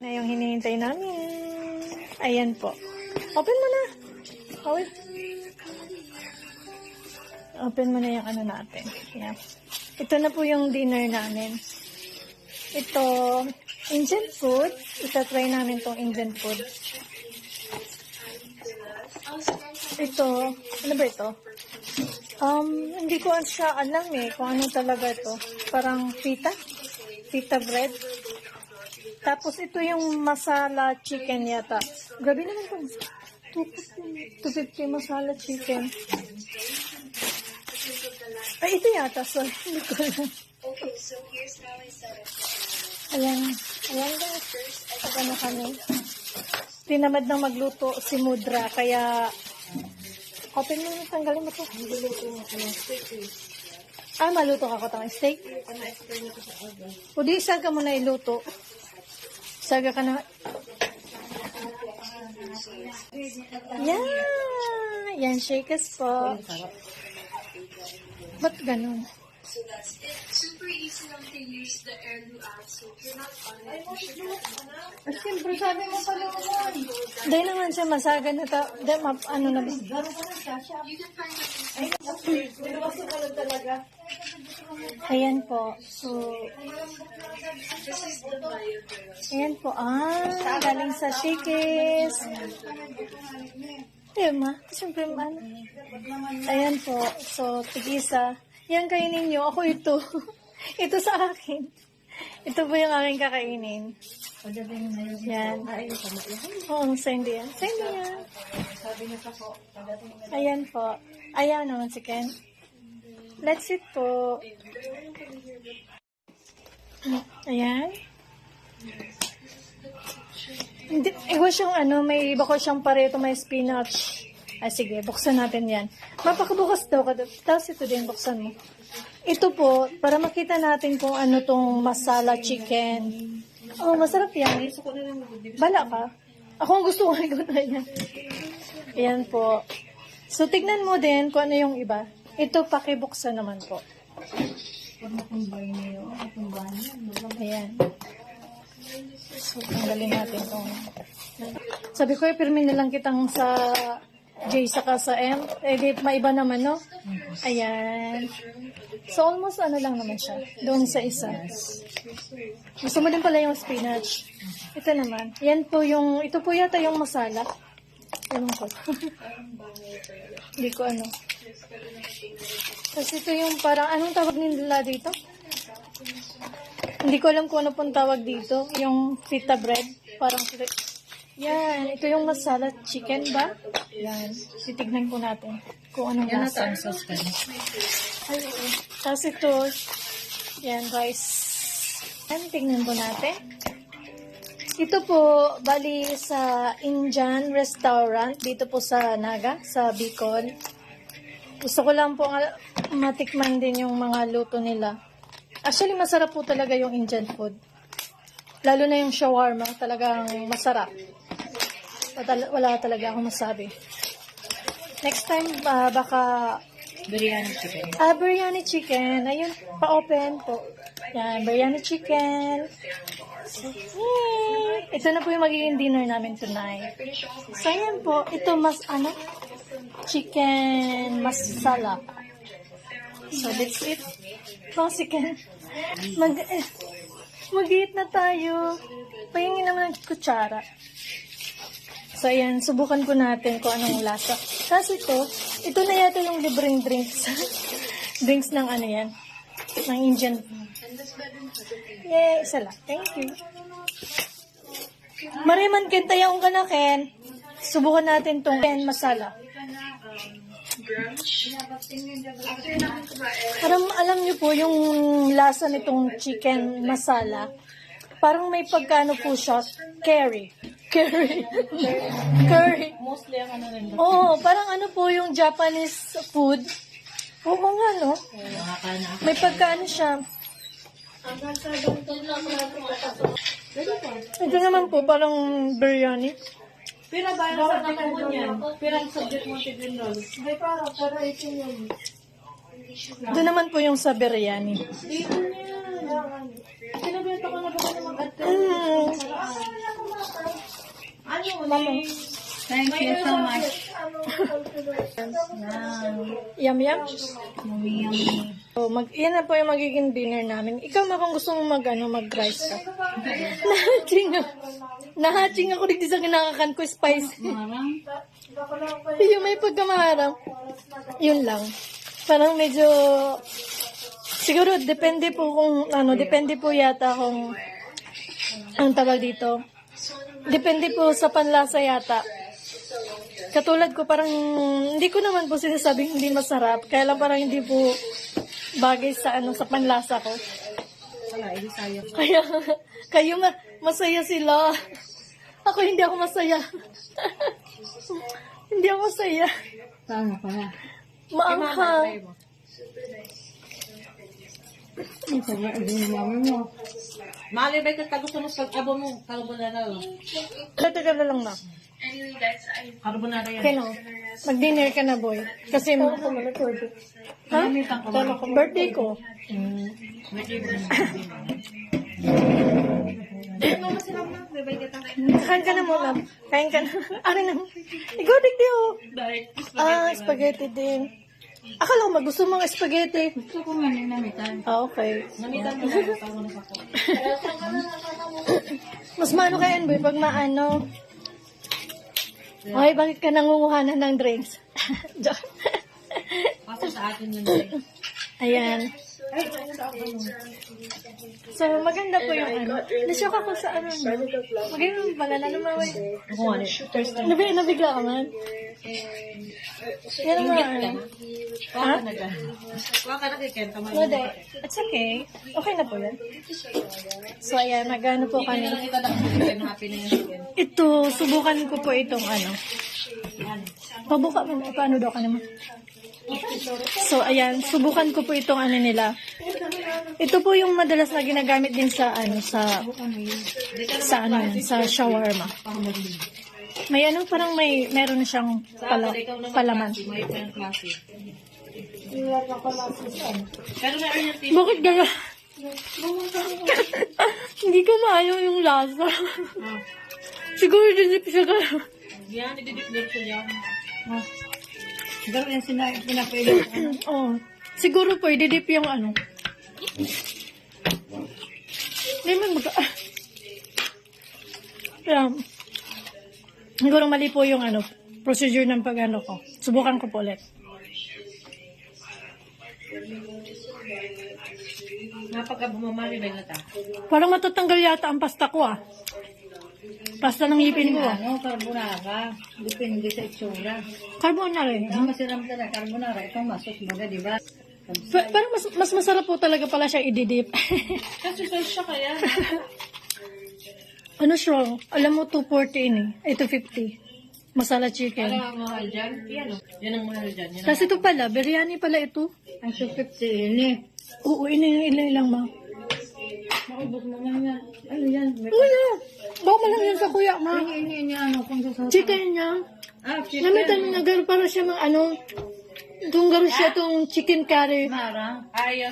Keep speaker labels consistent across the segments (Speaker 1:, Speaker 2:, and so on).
Speaker 1: Na yung hinihintay namin. Ayan po. Open mo na. Open mo na yung ano natin. Yeah. Ito na po yung dinner namin. Ito, Indian food. Itatry namin tong Indian food. Ito, ano ba ito? Hindi ko siya alam kung ano talaga ito. Parang pita bread. Tapos ito yung masala chicken yata. Grabe naman ito. 250 masala chicken. Ay, ito yata. Sorry, hindi ko alam. Ayan guys. Ano kami. Tinamad nang magluto si Mudra. Kaya, open mo na, tanggalin mo ito. Maluto ka ko tayong steak? O di, isaga mo na iluto. Saga ka na. Yan, shakers po. Ba't ganun?
Speaker 2: So that's it. Super easy lang to use the Airlu app. So if you're not on it, you should have
Speaker 1: Siyempre, sabi mo pa naman. Hindi naman siya masaga na ano na ba?
Speaker 2: You can find it.
Speaker 1: Ayan po. So,
Speaker 2: This is the bio.
Speaker 1: ayan po. Galing sa shakers. Ayun ma. Siyempre, ano. Ayan po. So, tig-isa. Yan kainin nyo. Ako ito. Ito sa akin. Ito po yung aming kakainin. Yan. Oo, sindi yan. Sindi yan. Ayan po. Ayan naman si Ken. Let's eat po. Ayan. Hindi, iba siyang may iba ko siyang pareto, may spinach. Sige, buksan natin yan. Mapakabukas daw ka. Tapos ito din, buksan mo. Ito po, para makita natin kung ano tong masala chicken. Masarap yan. Bala ka. Ako ang gusto ko ay yan. Ayan po. So, tignan mo din kung ano yung iba. Ito, pakibuksan naman po. Ayan. So, tanggalin natin itong. Sabi ko, pirmin na lang kitang sa J saka sa M. Di, maiba naman, no? Ayan. So, almost ano lang naman siya. Doon sa isa. Gusto mo din pala yung spinach. Ito naman. Yan po yung, ito po yata yung masala. Ewan ko. Hindi ko ano. Kasi ito yung parang, anong tawag nila dito? Hindi ko alam kung ano pong tawag dito. Yung pita bread. Parang, yan. Ito yung masala chicken ba? Yan. Titignan po natin kung anong lasa. Ay, oo. Tapos ito, yan rice. Yan, tignan po natin. Ito po, bali sa Indian restaurant, dito po sa Naga, sa Bicol. Gusto ko lang po matikman din yung mga luto nila. Actually, masarap po talaga yung Indian food. Lalo na yung shawarma, talagang masarap. Wala talaga akong masabi. Next time, baka
Speaker 3: Biryani chicken.
Speaker 1: Biryani chicken. Ayun, pa-open po. Yan, biryani chicken. Yay! Ito na po yung magiging dinner namin tonight. So, yan po. Ito chicken masala. So, that's it. Chicken. Mag-eat na tayo. Pahingin naman ng kutsara. So, ayan. Subukan ko natin kung anong lasa. Kasi ito na yata yung libreng drinks. Drinks ng ano yan. Ng Indian. Yay! Isa lang. Thank you. Mariman kintayang ka na, Ken. Subukan natin tong Ken masala. Parang alam niyo po yung lasa nitong chicken masala. Parang may pagkano po siya. Curry.
Speaker 3: Mostly ang ano rin.
Speaker 1: Oo, parang ano po yung Japanese food. Oo nga, no? May pagkano siya. Ito naman po, parang biryani.
Speaker 3: Pero ba sa naman yan? Pero ang subject mo si Grindol.
Speaker 1: Ay, para ito yun. Ito naman po yung sa biryani.
Speaker 3: Dito niya. Kinabenta ko na ba naman at
Speaker 1: Mama.
Speaker 3: Thank you so much.
Speaker 1: Yum, yum.
Speaker 3: Yummy.
Speaker 1: So, yan na po yung magiging dinner namin. Ikaw, ma, kung gusto mo mag-rice ka. Nahatching ako dito sa kinakakan ko, spicy.
Speaker 3: Marang.
Speaker 1: Yung may pagkamaharang. Yun lang. Parang medyo, siguro, depende po depende po yata kung, ang tawag dito. Depende po sa panlasa yata. Katulad ko, parang, hindi ko naman po sinasabing hindi masarap. Kaya lang parang hindi po bagay sa sa panlasa ko.
Speaker 3: Wala, hindi sayo.
Speaker 1: Kaya, masaya sila. Ako hindi ako masaya. Hindi ako masaya.
Speaker 3: Tama pa na.
Speaker 1: Maanghang.
Speaker 3: Ito ba, hindi mama mo. Mali ba ito, gusto mo sa abo mo, carbonara.
Speaker 1: Teka na lang na.
Speaker 2: Anyway, guys, I
Speaker 3: Carbonara yan.
Speaker 1: Kaya no, mag-dinner ka na, boy. Kasi ha? Birthday ko. Kain ka na muna. Kain ka na. Arin na. Ikaw, digdi oh. Spaghetti din. Akala ko gusto mong spaghetti.
Speaker 3: Gusto ko nga yung namitan.
Speaker 1: Okay.
Speaker 3: Namitan mo lang, pag mo ako.
Speaker 1: Mas maano kayan, boy, pag maano. Ay, bakit ka nangunguhanan ng drinks? Joke.
Speaker 3: Kasi sa atin yun eh.
Speaker 1: Ayan. So, maganda po yung Nashock ako sa maganda yung balala naman.
Speaker 3: Ako nga first time.
Speaker 1: Nabigla ka man? Yan naman.
Speaker 3: Waka na ka. Waka na kay Ken.
Speaker 1: No, de. It's okay. Okay na po yan. So, ayan. Magano po kami.
Speaker 3: Kita na Ken. Happy na yung Ken.
Speaker 1: Ito, subukan ko po itong Pabuka mo. Paano daw ka naman? So, ayan. Subukan ko po itong nila. Ito po yung madalas na ginagamit din sa sa shawarma. May parang meron na siyang palaman.
Speaker 3: May pa yung klase. Pero na rin yung tip.
Speaker 1: Bakit gano'n? Hindi ko maayaw yung lasa. Siguro dinip siya gano'n.
Speaker 3: Yan, ididip-dip siya yan. Siguro yan pinapailan.
Speaker 1: Oh. Siguro po, ididip yung Hindi man siguro mali po yung procedure ng ko. Subukan ko po ulit.
Speaker 3: Napagka bumamali ba yun
Speaker 1: Parang matatanggal yata ang pasta ko Pasta ng ngipin ko
Speaker 3: carbonara. Depende sa itsura.
Speaker 1: Carbonara
Speaker 3: Ang masiram talaga, carbonara. Itong masos baga, di ba?
Speaker 1: Parang mas masarap po talaga pala siya ididip.
Speaker 3: Kasi sauce siya kaya.
Speaker 1: Siya? Alam mo, 240 Ay, 250. Masala chicken.
Speaker 3: Ang mahal dyan. Yan ang mahal dyan. Yan ang
Speaker 1: Tapos ito pala, biryani pala ito.
Speaker 3: ang 250 ini.
Speaker 1: Oo, ilang ma.
Speaker 3: Maubos mo lang yan. Ano yan?
Speaker 1: Wala. Baka mo lang yan sa kuya, ma.
Speaker 3: Ini kung sa
Speaker 1: Chicken niya.
Speaker 3: chicken.
Speaker 1: Namitan na garo para siya itong garo siya itong chicken curry.
Speaker 3: Marang.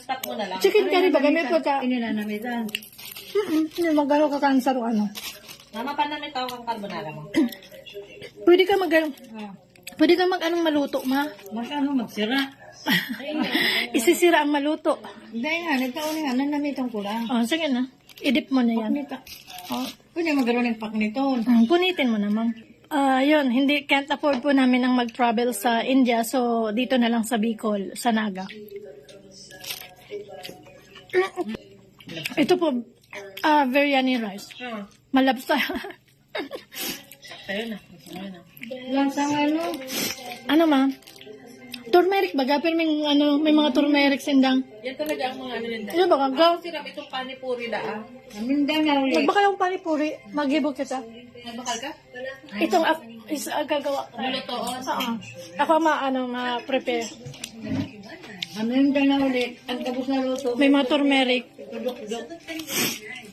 Speaker 3: Stop mo na lang.
Speaker 1: Chicken curry ba? May pagka...
Speaker 3: Ininanamitan.
Speaker 1: Hindi, magano ka cancer o
Speaker 3: Mama, pa namin tawag ang carbonara mo.
Speaker 1: Pwede ka Pwede ka maluto, ma.
Speaker 3: Mas magsira.
Speaker 1: Isisira ang maluto.
Speaker 3: Dahil nga, nagtaon nga, nanamitan ko lang.
Speaker 1: Sige na. Idip mo na yan.
Speaker 3: Pwede magkaroon ng pakniton.
Speaker 1: Punitin mo naman. Yun, can't afford po namin ang mag-travel sa India, so dito na lang sa Bicol, sa Naga. Ito po, biryani rice. Malabsa.
Speaker 3: Ayun na. Lansang
Speaker 1: Ma? Turmeric baga, pero may mga turmeric sindang.
Speaker 3: Yan talaga ang mga nila.
Speaker 1: Ano ba ka?
Speaker 3: Sirap itong panipuri da. Mindanao ulit.
Speaker 1: Magbakal akong panipuri, mag-ibog kita.
Speaker 3: Nagbakal ka?
Speaker 1: Itong gagawa.
Speaker 3: Lulutoon.
Speaker 1: Ako ma-prepare.
Speaker 3: Mindanao ulit. Ang tapos na luto.
Speaker 1: May mga turmeric.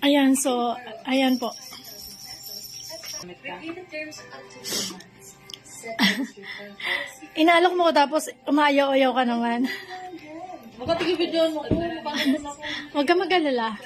Speaker 1: Ayan, so, ayan po. Inaalok mo ko tapos umayaw-ayaw ka naman.
Speaker 3: Magkatigil-video mo.
Speaker 1: Huwag ka mag-alala.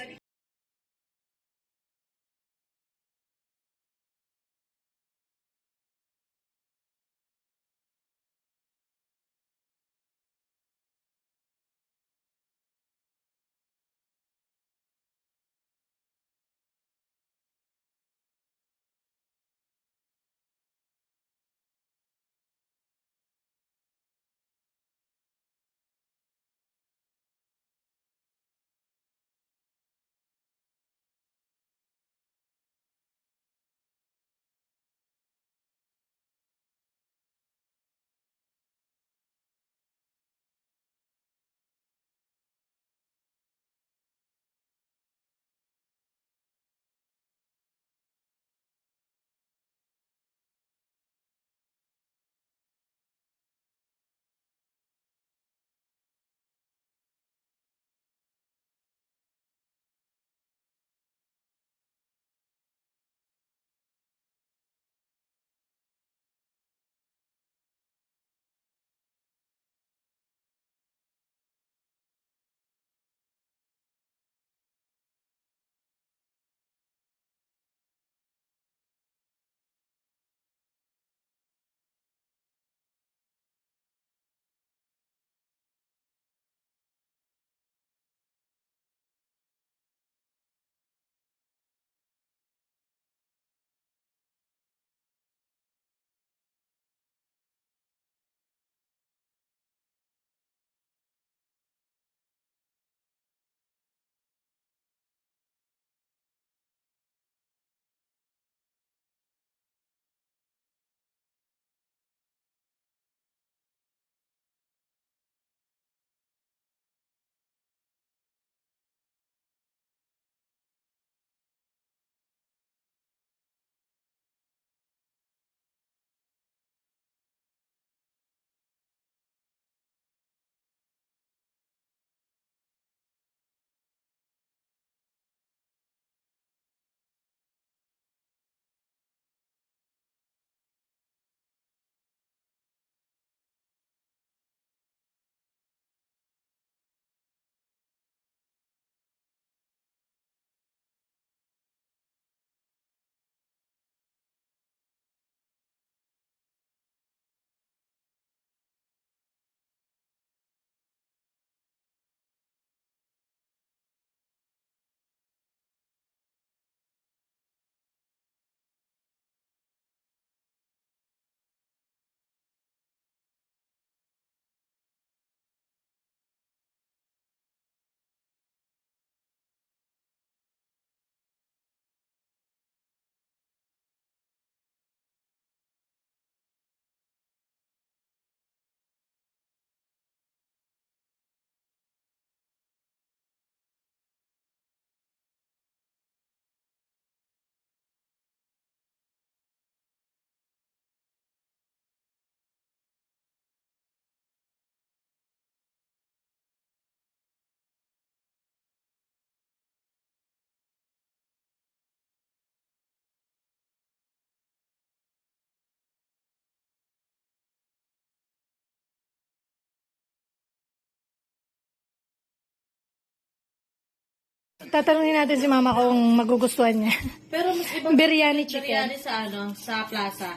Speaker 1: Tatanungin natin si mama kung magugustuhan niya.
Speaker 3: Pero mas ibang
Speaker 1: Biryani chicken.
Speaker 3: biryani sa sa plaza.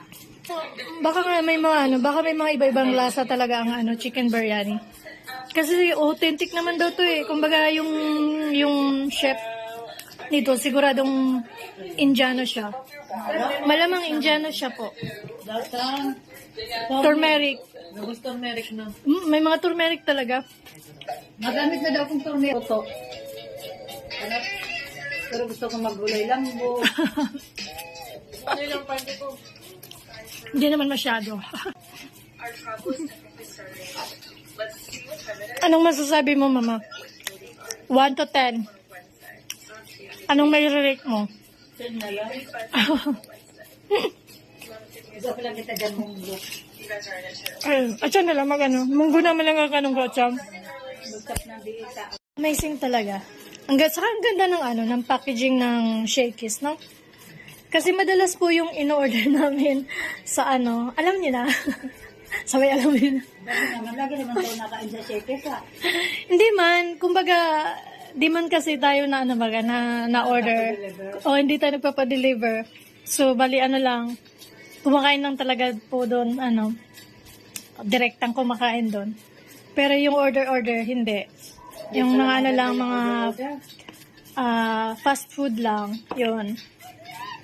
Speaker 1: Baka nga may mga baka may mga iba-ibang lasa talaga ang chicken biryani. Kasi authentic naman daw to eh. Kumbaga yung chef nito siguradong Indiano siya. Malamang Indiano siya po.
Speaker 3: Datang.
Speaker 1: Turmeric.
Speaker 3: Gusto turmeric na.
Speaker 1: May mga turmeric talaga.
Speaker 3: Magamit na daw kung turmeric. Ito. Pero gusto ko maggulay lang po. Ano lang pwede ko?
Speaker 1: Hindi naman masyado. Anong masasabi mo, mama? 1 to 10. Anong may rate mo?
Speaker 3: 10 na lang. Gusto ko lang kita dyan mong look.
Speaker 1: Ayun, atyan na lang munggo naman lang ang kanong gocham.
Speaker 3: Magkap ng diita.
Speaker 1: Amazing talaga. Ang ganda ng ng packaging ng Shakey's, no? Kasi madalas po yung in-order namin sa alam niyo na. Sabay alam niyo na.
Speaker 3: Lagi naman tayo nakain sa Shakey's ha.
Speaker 1: Hindi man, kumbaga, di man kasi tayo na na-order. O hindi tayo nagpapadeliver. So, bali lang, kumakain lang talaga po doon, direktang kumakain doon. Pero yung order, hindi. Yung mga mga fast food lang, yun.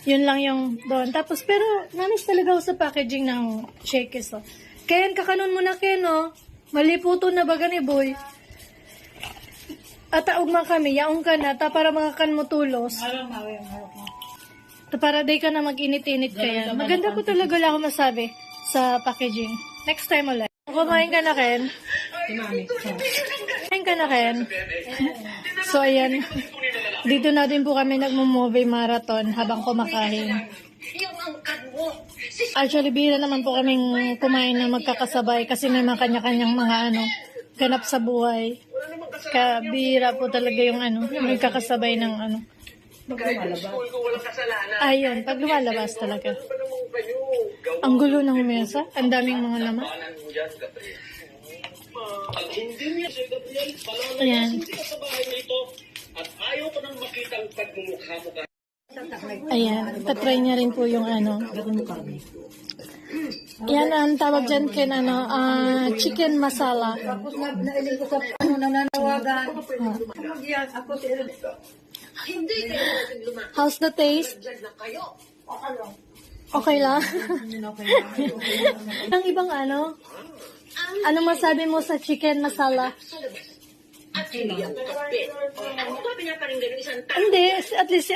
Speaker 1: Yun lang yung doon. Tapos, pero, namis talaga ako sa packaging ng Shakey's. Oh. Ken, kakanon mo na, Ken, oh. Maliputo na baga ni Boy. At taog man kami, yaong ka na, para mga kan mo tulos. Para day ka na mag-init-init ka yan. Maganda po talaga lang ako masabi sa packaging. Next time ulit. Kumain ka na, Ken? Kumain ka na, Ken? So, ayan. Dito na din po kami nagmo-movie marathon habang kumakain. Actually, bihira naman po kaming kumain na magkakasabay kasi may mga kanya-kanyang mga ganap sa buhay. Bihira po talaga yung magkakasabay ng Ayun, pag lumalabas talaga. Ang gulo ng mesa, ang daming mga laman. Ayan. Ayan, tatry niya rin po yung Yan ang tawag dyan Ken, chicken masala.
Speaker 3: Tapos nailing ko sa nananawagan. Ako si
Speaker 1: How's the taste? Okay lang? Ang ibang Ano masabi mo sa chicken masala? Hindi, at least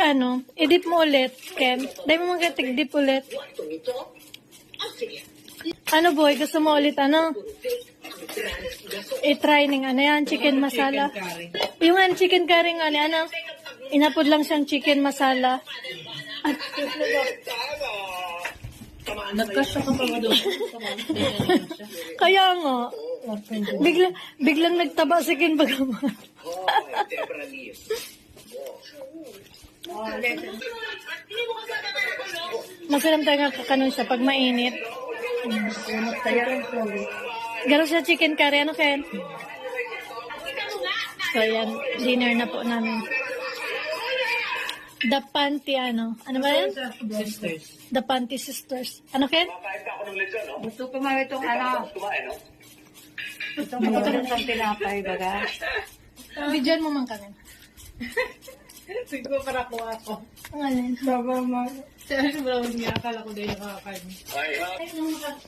Speaker 1: i-dip mo ulit, Ken. Dahil mo mag-dip ulit. Boy, gusto mo ulit i-try ng yan, chicken masala. Yung chicken curry inapod lang siyang chicken masala.
Speaker 3: Nagkasya ka pa ba doon?
Speaker 1: Kaya nga, biglang nagtaba si Ken Bagaman. Masarap tayo nga kakanon siya pag mainit. Gano'n siya chicken curry. Ken? So, yan. Dinner na po namin. The Panty, ano ba yan?
Speaker 3: Sisters.
Speaker 1: The Panty Sisters. Ken?
Speaker 3: Gusto ko nga itong itong ng tinapay, baga.
Speaker 1: Bidyan mo man kami.
Speaker 3: Siguro para ko ako.
Speaker 1: Ang alin?
Speaker 3: Baba mo. Siya brown niya, akala ko din nakakain.
Speaker 1: Ay,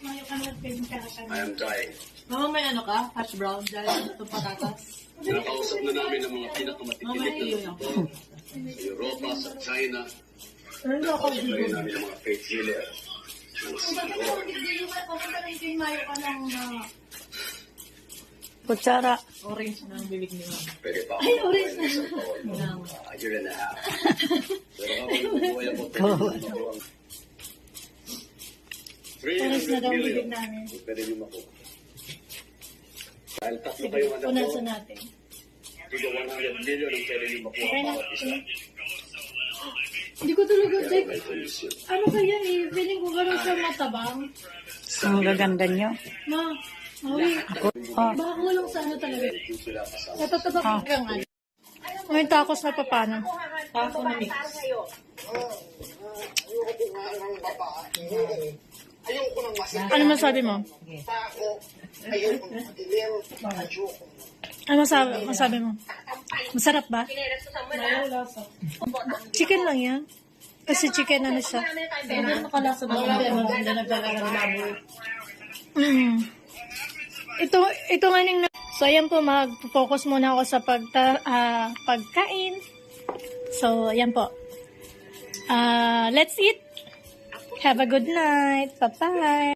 Speaker 1: mayo ka na kakain.
Speaker 4: I am dying.
Speaker 3: Mama, may ka? Hash brown dahil itong patatas.
Speaker 4: Nakausap na namin ang mga pinakamatikilit
Speaker 3: Mama,
Speaker 4: na
Speaker 3: iyo
Speaker 4: doktor sa Europa, sa China.
Speaker 1: Ano ako?
Speaker 4: Nakausap namin ang mga faith healer.
Speaker 1: Mayo ka ng kutsara.
Speaker 3: Orange na ang bibig niya.
Speaker 4: Pwede pa ako.
Speaker 1: Ay, orange na.
Speaker 4: A year and a half. Pero habang nabubuhay ako,
Speaker 1: Orange na daw ang
Speaker 4: 300
Speaker 1: bibig
Speaker 4: million.
Speaker 1: namin.
Speaker 4: Pwede niyo makuha. Dahil tatlo kayong anak ko,
Speaker 1: Punasan natin.
Speaker 4: tiga 100 million ang pwede niyo makuha
Speaker 1: Okay na.
Speaker 4: bawat isa.
Speaker 1: Hindi ko talaga check.
Speaker 4: May solusyon.
Speaker 1: Ano kaya feeling ko gano'n siya matabang.
Speaker 5: Ang gaganda nyo.
Speaker 1: Mawi. Baka kulang sa talaga.
Speaker 4: Sila kasama.
Speaker 1: Natatabak ka nga. May tacos na papano.
Speaker 3: Taco na mix.
Speaker 1: Ano masabi mo? Ano masabi mo? Masarap ba?
Speaker 3: May lasa.
Speaker 1: Chicken lang yan. Kasi chicken ano siya.
Speaker 3: Hindi nakalasa ba? Maganda na talaga ng baboy.
Speaker 1: Mm. Ito nga ning so ayan po, mag-focus muna ako sa pagkain. So ayan po. Let's eat. Have a good night. Bye-bye.